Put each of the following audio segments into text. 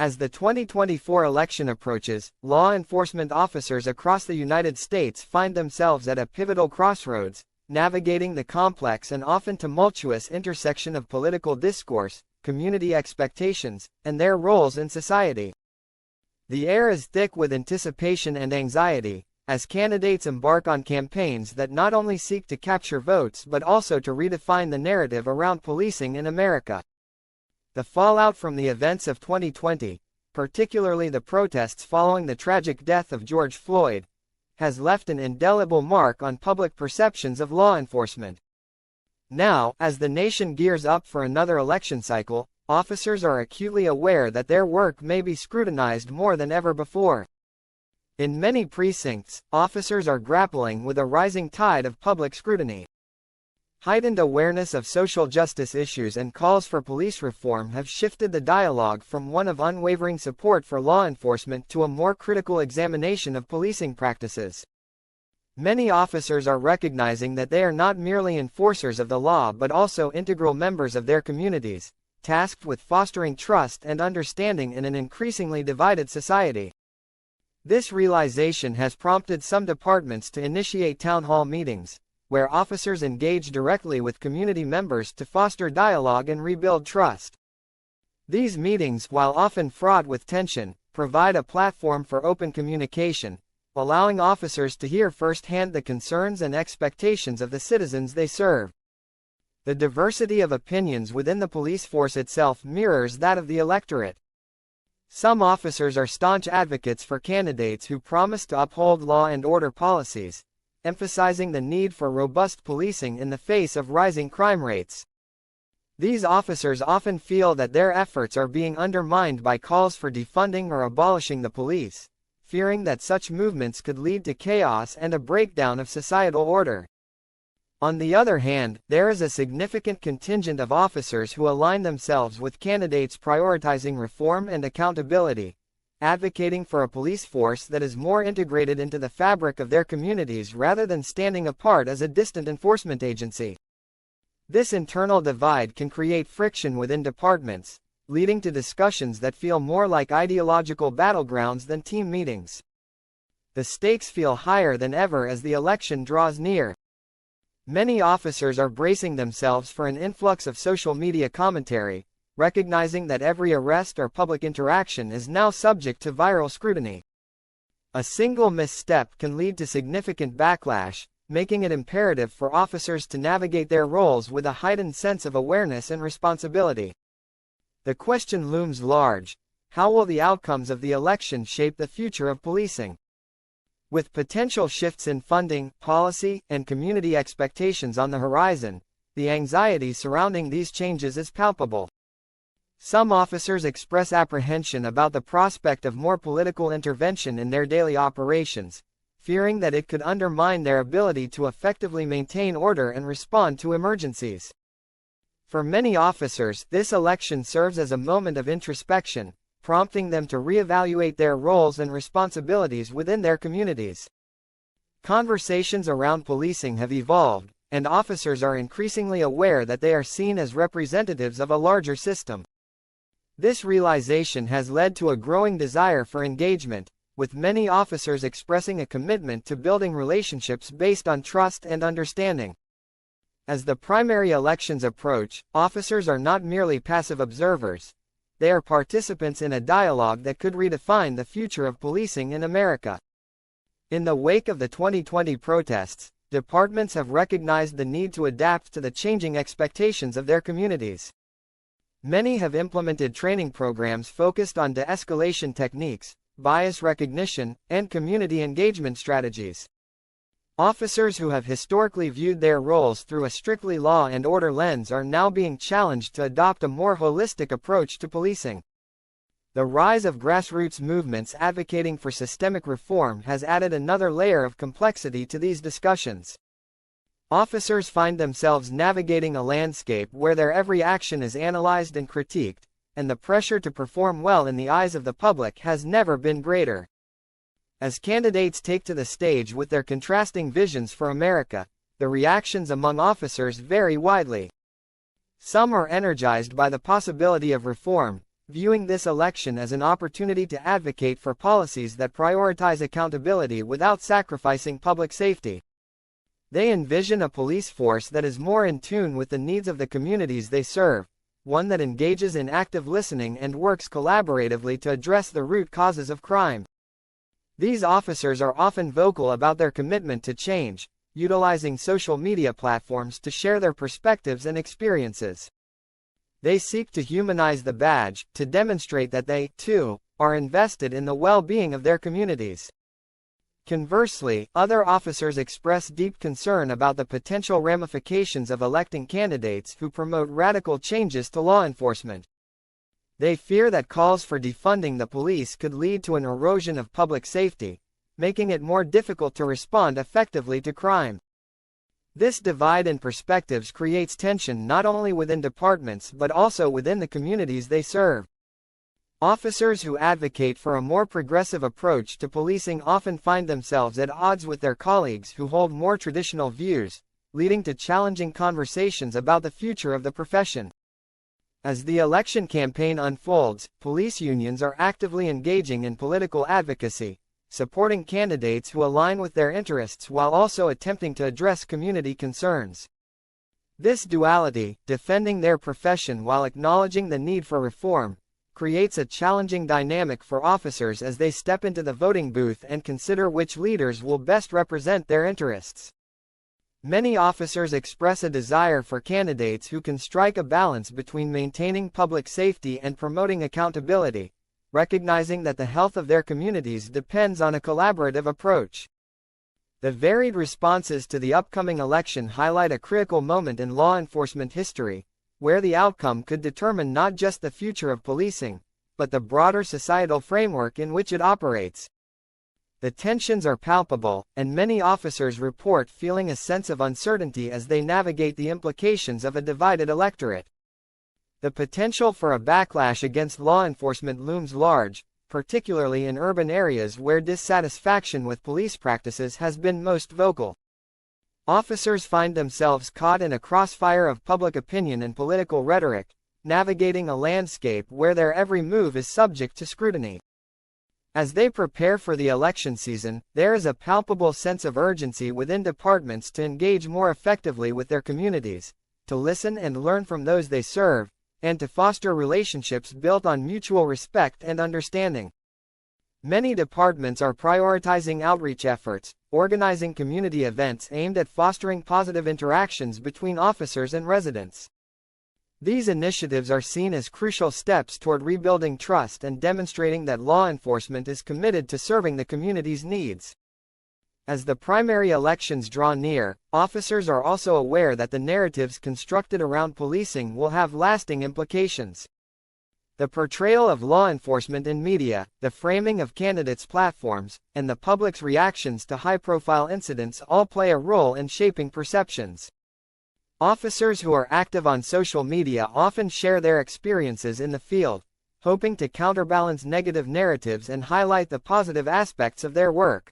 As the 2024 election approaches, law enforcement officers across the United States find themselves at a pivotal crossroads, navigating the complex and often tumultuous intersection of political discourse, community expectations, and their roles in society. The air is thick with anticipation and anxiety, as candidates embark on campaigns that not only seek to capture votes but also to redefine the narrative around policing in America. The fallout from the events of 2020, particularly the protests following the tragic death of George Floyd, has left an indelible mark on public perceptions of law enforcement. Now, as the nation gears up for another election cycle, officers are acutely aware that their work may be scrutinized more than ever before. In many precincts, officers are grappling with a rising tide of public scrutiny. Heightened awareness of social justice issues and calls for police reform have shifted the dialogue from one of unwavering support for law enforcement to a more critical examination of policing practices. Many officers are recognizing that they are not merely enforcers of the law but also integral members of their communities, tasked with fostering trust and understanding in an increasingly divided society. This realization has prompted some departments to initiate town hall meetings, where officers engage directly with community members to foster dialogue and rebuild trust. These meetings, while often fraught with tension, provide a platform for open communication, allowing officers to hear firsthand the concerns and expectations of the citizens they serve. The diversity of opinions within the police force itself mirrors that of the electorate. Some officers are staunch advocates for candidates who promise to uphold law and order policies, emphasizing the need for robust policing in the face of rising crime rates. These officers often feel that their efforts are being undermined by calls for defunding or abolishing the police, fearing that such movements could lead to chaos and a breakdown of societal order. On the other hand, there is a significant contingent of officers who align themselves with candidates prioritizing reform and accountability, advocating for a police force that is more integrated into the fabric of their communities rather than standing apart as a distant enforcement agency. This internal divide can create friction within departments, leading to discussions that feel more like ideological battlegrounds than team meetings. The stakes feel higher than ever as the election draws near. Many officers are bracing themselves for an influx of social media commentary, recognizing that every arrest or public interaction is now subject to viral scrutiny. A single misstep can lead to significant backlash, making it imperative for officers to navigate their roles with a heightened sense of awareness and responsibility. The question looms large: how will the outcomes of the election shape the future of policing? With potential shifts in funding, policy, and community expectations on the horizon, the anxiety surrounding these changes is palpable. Some officers express apprehension about the prospect of more political intervention in their daily operations, fearing that it could undermine their ability to effectively maintain order and respond to emergencies. For many officers, this election serves as a moment of introspection, prompting them to reevaluate their roles and responsibilities within their communities. Conversations around policing have evolved, and officers are increasingly aware that they are seen as representatives of a larger system. This realization has led to a growing desire for engagement, with many officers expressing a commitment to building relationships based on trust and understanding. As the primary elections approach, officers are not merely passive observers. They are participants in a dialogue that could redefine the future of policing in America. In the wake of the 2020 protests, departments have recognized the need to adapt to the changing expectations of their communities. Many have implemented training programs focused on de-escalation techniques, bias recognition, and community engagement strategies. Officers who have historically viewed their roles through a strictly law and order lens are now being challenged to adopt a more holistic approach to policing. The rise of grassroots movements advocating for systemic reform has added another layer of complexity to these discussions. Officers find themselves navigating a landscape where their every action is analyzed and critiqued, and the pressure to perform well in the eyes of the public has never been greater. As candidates take to the stage with their contrasting visions for America, the reactions among officers vary widely. Some are energized by the possibility of reform, viewing this election as an opportunity to advocate for policies that prioritize accountability without sacrificing public safety. They envision a police force that is more in tune with the needs of the communities they serve, one that engages in active listening and works collaboratively to address the root causes of crime. These officers are often vocal about their commitment to change, utilizing social media platforms to share their perspectives and experiences. They seek to humanize the badge, to demonstrate that they, too, are invested in the well-being of their communities. Conversely, other officers express deep concern about the potential ramifications of electing candidates who promote radical changes to law enforcement. They fear that calls for defunding the police could lead to an erosion of public safety, making it more difficult to respond effectively to crime. This divide in perspectives creates tension not only within departments but also within the communities they serve. Officers who advocate for a more progressive approach to policing often find themselves at odds with their colleagues who hold more traditional views, leading to challenging conversations about the future of the profession. As the election campaign unfolds, police unions are actively engaging in political advocacy, supporting candidates who align with their interests while also attempting to address community concerns. This duality, defending their profession while acknowledging the need for reform, creates a challenging dynamic for officers as they step into the voting booth and consider which leaders will best represent their interests. Many officers express a desire for candidates who can strike a balance between maintaining public safety and promoting accountability, recognizing that the health of their communities depends on a collaborative approach. The varied responses to the upcoming election highlight a critical moment in law enforcement history, where the outcome could determine not just the future of policing, but the broader societal framework in which it operates. The tensions are palpable, and many officers report feeling a sense of uncertainty as they navigate the implications of a divided electorate. The potential for a backlash against law enforcement looms large, particularly in urban areas where dissatisfaction with police practices has been most vocal. Officers find themselves caught in a crossfire of public opinion and political rhetoric, navigating a landscape where their every move is subject to scrutiny. As they prepare for the election season, there is a palpable sense of urgency within departments to engage more effectively with their communities, to listen and learn from those they serve, and to foster relationships built on mutual respect and understanding. Many departments are prioritizing outreach efforts, organizing community events aimed at fostering positive interactions between officers and residents. These initiatives are seen as crucial steps toward rebuilding trust and demonstrating that law enforcement is committed to serving the community's needs. As the primary elections draw near, officers are also aware that the narratives constructed around policing will have lasting implications. The portrayal of law enforcement in media, the framing of candidates' platforms, and the public's reactions to high-profile incidents all play a role in shaping perceptions. Officers who are active on social media often share their experiences in the field, hoping to counterbalance negative narratives and highlight the positive aspects of their work.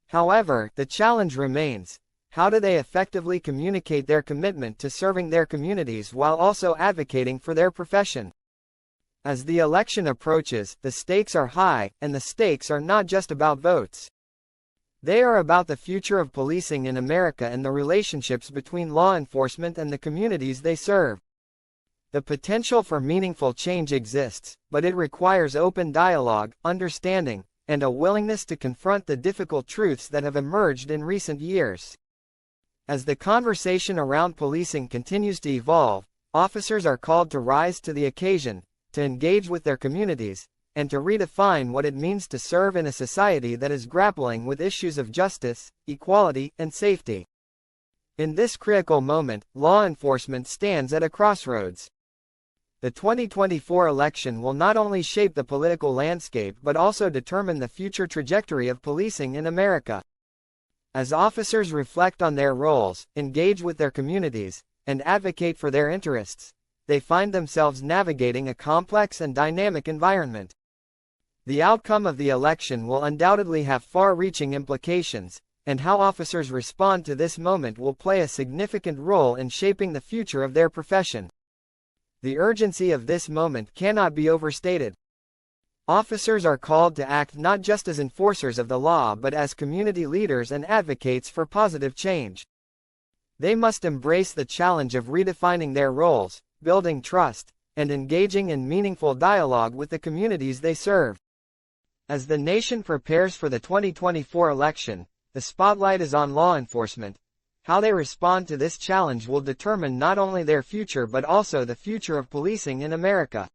However, the challenge remains: how do they effectively communicate their commitment to serving their communities while also advocating for their profession? As the election approaches, the stakes are high, and the stakes are not just about votes. They are about the future of policing in America and the relationships between law enforcement and the communities they serve. The potential for meaningful change exists, but it requires open dialogue, understanding, and a willingness to confront the difficult truths that have emerged in recent years. As the conversation around policing continues to evolve, officers are called to rise to the occasion, to engage with their communities, and to redefine what it means to serve in a society that is grappling with issues of justice, equality, and safety. In this critical moment, law enforcement stands at a crossroads. The 2024 election will not only shape the political landscape but also determine the future trajectory of policing in America. As officers reflect on their roles, engage with their communities, and advocate for their interests, they find themselves navigating a complex and dynamic environment. The outcome of the election will undoubtedly have far-reaching implications, and how officers respond to this moment will play a significant role in shaping the future of their profession. The urgency of this moment cannot be overstated. Officers are called to act not just as enforcers of the law but as community leaders and advocates for positive change. They must embrace the challenge of redefining their roles, building trust, and engaging in meaningful dialogue with the communities they serve. As the nation prepares for the 2024 election, the spotlight is on law enforcement. How they respond to this challenge will determine not only their future but also the future of policing in America.